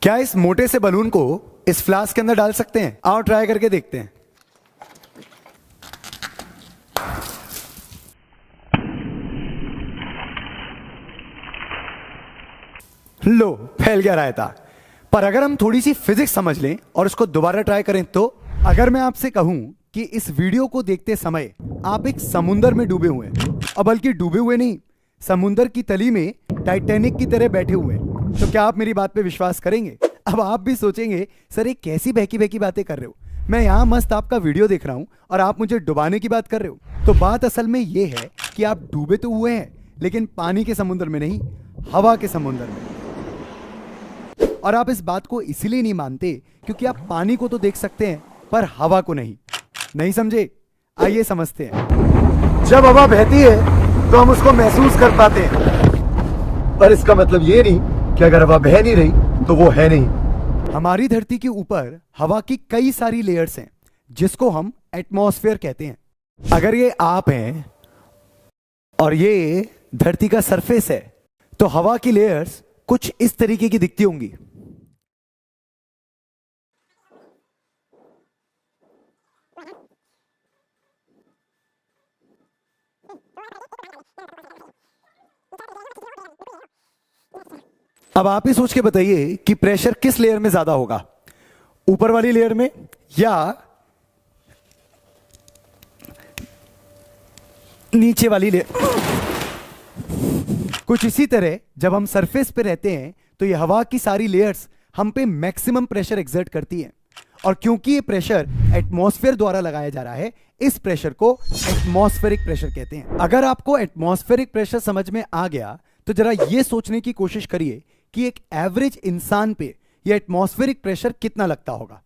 क्या इस मोटे से बलून को इस फ्लास्क के अंदर डाल सकते हैं? आओ ट्राई करके देखते हैं। लो, फैल गया रायता। पर अगर हम थोड़ी सी फिजिक्स समझ लें और उसको दोबारा ट्राई करें तो अगर मैं आपसे कहूं कि इस वीडियो को देखते समय आप एक समुंदर में डूबे हुए हैं, और बल्कि डूबे हुए नहीं, समुंदर की तली में टाइटैनिक की तरह बैठे हुए हैं, तो क्या आप मेरी बात पे विश्वास करेंगे? अब आप भी सोचेंगे, सर ये कैसी बहकी बहकी बातें कर रहे हो, मैं यहाँ मस्त आपका वीडियो देख रहा हूँ और आप मुझे डुबाने की बात कर रहे हो। तो बात असल में ये है कि आप डूबे तो हुए हैं, लेकिन पानी के समुद्र में नहीं, हवा के समुद्र में। और आप इस बात को इसीलिए नहीं मानते क्योंकि आप पानी को तो देख सकते हैं पर हवा को नहीं समझे? आइए समझते हैं। जब हवा बहती है तो हम उसको महसूस कर पाते हैं, पर इसका मतलब ये नहीं कि अगर हवा बह नहीं रही तो वो है नहीं। हमारी धरती के ऊपर हवा की कई सारी लेयर्स हैं जिसको हम एटमॉस्फेयर कहते हैं। अगर ये आप हैं और ये धरती का सरफेस है तो हवा की लेयर्स कुछ इस तरीके की दिखती होंगी। अब आप ही सोच के बताइए कि प्रेशर किस लेयर में ज्यादा होगा, ऊपर वाली लेयर में या नीचे वाली लेयर? कुछ इसी तरह जब हम सरफेस पे रहते हैं तो ये हवा की सारी लेयर्स हम पे मैक्सिमम प्रेशर एक्सर्ट करती हैं, और क्योंकि ये प्रेशर एटमॉस्फेयर द्वारा लगाया जा रहा है, इस प्रेशर को एटमॉस्फेरिक प्रेशर कहते हैं। अगर आपको एटमॉस्फेरिक प्रेशर समझ में आ गया तो जरा ये सोचने की कोशिश करिए कि एक एवरेज इंसान पे ये एटमॉस्फेरिक प्रेशर कितना लगता होगा।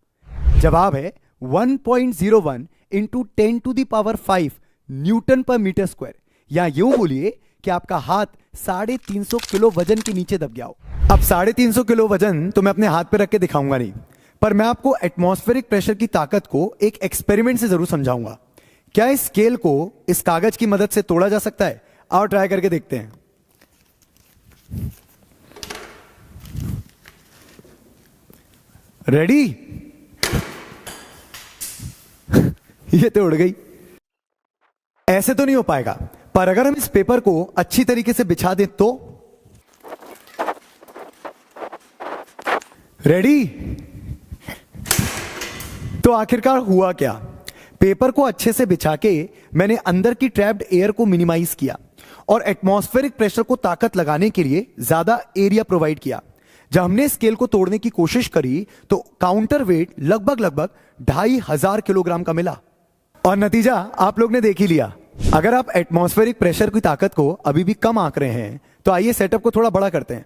जवाब है 1.01 इंटू 10⁵ न्यूटन पर मीटर स्क्वायर, या यूं बोलिए कि आपका हाथ 350 किलो वजन के नीचे दब गया हो। अब 350 किलो वजन तो मैं अपने हाथ पे रख के दिखाऊंगा नहीं, पर मैं आपको एटमॉस्फेरिक प्रेशर की ताकत को एक एक्सपेरिमेंट से जरूर समझाऊंगा। क्या इस स्केल को इस कागज की मदद से तोड़ा जा सकता है? आओ ट्राई करके देखते हैं। रेडी? ये तो उड़ गई। ऐसे तो नहीं हो पाएगा, पर अगर हम इस पेपर को अच्छी तरीके से बिछा दें तो? रेडी? तो आखिरकार हुआ क्या? पेपर को अच्छे से बिछा के मैंने अंदर की ट्रैप्ड एयर को मिनिमाइज किया और एटमॉस्फेरिक प्रेशर को ताकत लगाने के लिए ज्यादा एरिया प्रोवाइड किया। जब हमने स्केल को तोड़ने की कोशिश करी तो काउंटर वेट लगभग 2500 किलोग्राम का मिला, और नतीजा आप लोग ने देख ही लिया। अगर आप एटमॉस्फेरिक प्रेशर की ताकत को अभी भी कम आंक रहे हैं तो आइए सेटअप को थोड़ा बड़ा करते हैं।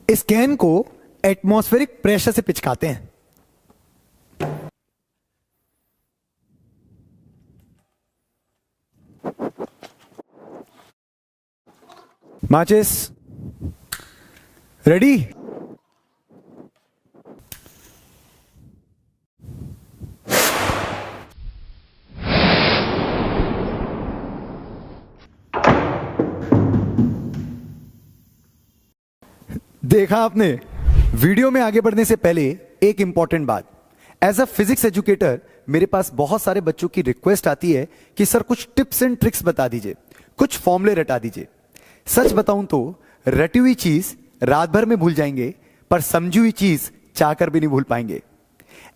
इस कैन को एटमॉस्फेरिक प्रेशर से पिचकाते हैं। माचिस रेडी? देखा आपने? वीडियो में आगे बढ़ने से पहले एक इंपॉर्टेंट बात, एज अ फिजिक्स एजुकेटर मेरे पास बहुत सारे बच्चों की रिक्वेस्ट आती है कि सर कुछ टिप्स एंड ट्रिक्स बता दीजिए, कुछ फॉर्मूले रटा दीजिए। सच बताऊं तो रटी हुई चीज रात भर में भूल जाएंगे, पर समझी हुई चीज चाहकर भी नहीं भूल पाएंगे।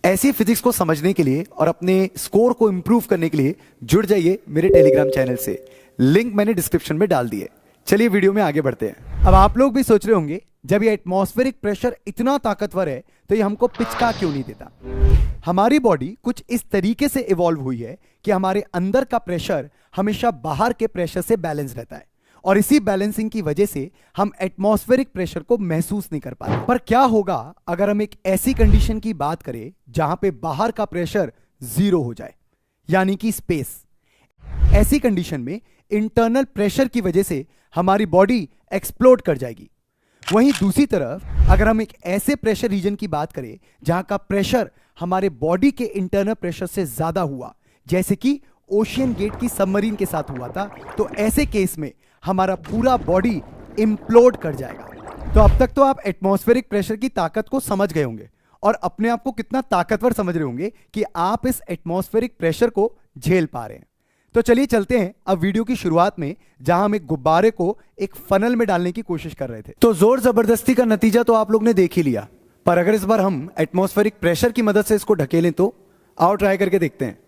ऐसी फिजिक्स को समझने के लिए और अपने स्कोर को इंप्रूव करने के लिए जुड़ जाइए मेरे टेलीग्राम चैनल से, लिंक मैंने डिस्क्रिप्शन में डाल दिए। चलिए वीडियो में आगे बढ़ते हैं। अब आप लोग भी सोच रहे होंगे, जब ये एटमॉस्फेरिक प्रेशर इतना ताकतवर है तो ये हमको पिचका क्यों नहीं देता? हमारी बॉडी कुछ इस तरीके से इवॉल्व हुई है कि हमारे अंदर का प्रेशर हमेशा बाहर के प्रेशर से बैलेंस रहता है, और इसी बैलेंसिंग की वजह से हम एटमॉस्फेरिक प्रेशर को महसूस नहीं कर पाते। पर क्या होगा अगर हम एक ऐसी कंडीशन की बात करें जहां पे बाहर का प्रेशर 0 हो जाए, यानी कि स्पेस? ऐसी कंडीशन में इंटरनल प्रेशर की वजह से हमारी बॉडी एक्सप्लोड कर जाएगी। वहीं दूसरी तरफ अगर हम एक ऐसे प्रेशर रीजन की बात करें जहां का प्रेशर हमारे बॉडी के इंटरनल प्रेशर से ज्यादा हुआ, जैसे कि ओशियन गेट की सबमरीन के साथ हुआ था, तो ऐसे केस में हमारा पूरा बॉडी इम्प्लोड कर जाएगा। तो अब तक तो आप एटमॉस्फेरिक प्रेशर की ताकत को समझ गए होंगे और अपने आप को कितना ताकतवर समझ रहे होंगे कि आप इस एटमॉस्फेरिक प्रेशर को झेल पा रहे हैं। तो चलिए चलते हैं अब वीडियो की शुरुआत में, जहां हम एक गुब्बारे को एक फनल में डालने की कोशिश कर रहे थे। तो जोर जबरदस्ती का नतीजा तो आप लोग ने देख ही लिया, पर अगर इस बार हम एटमॉस्फेरिक प्रेशर की मदद से इसको ढकेलें तो आओ ट्राई करके देखते हैं।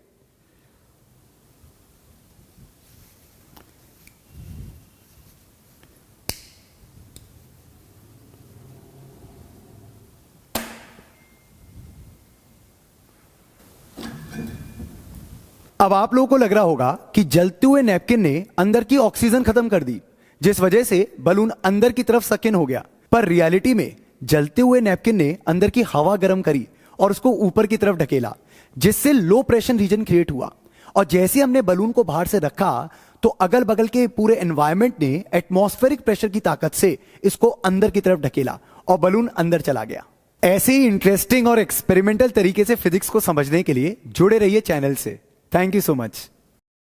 अब आप लोगों को लग रहा होगा कि जलते हुए नैपकिन ने अंदर की ऑक्सीजन खत्म कर दी, जिस वजह से बलून अंदर की तरफ सकिन हो गया। पर रियलिटी में जलते हुए नैपकिन ने अंदर की हवा गर्म करी और उसको ऊपर की तरफ ढकेला, जिससे लो प्रेशर रीजन क्रिएट हुआ। और जैसे हमने बलून को बाहर से रखा तो अगल बगल के पूरे एनवायरमेंट ने एटमॉस्फेरिक प्रेशर की ताकत से इसको अंदर की तरफ ढकेला और बलून अंदर चला गया। ऐसे ही इंटरेस्टिंग और एक्सपेरिमेंटल तरीके से फिजिक्स को समझने के लिए जुड़े रहिए चैनल से। Thank you so much.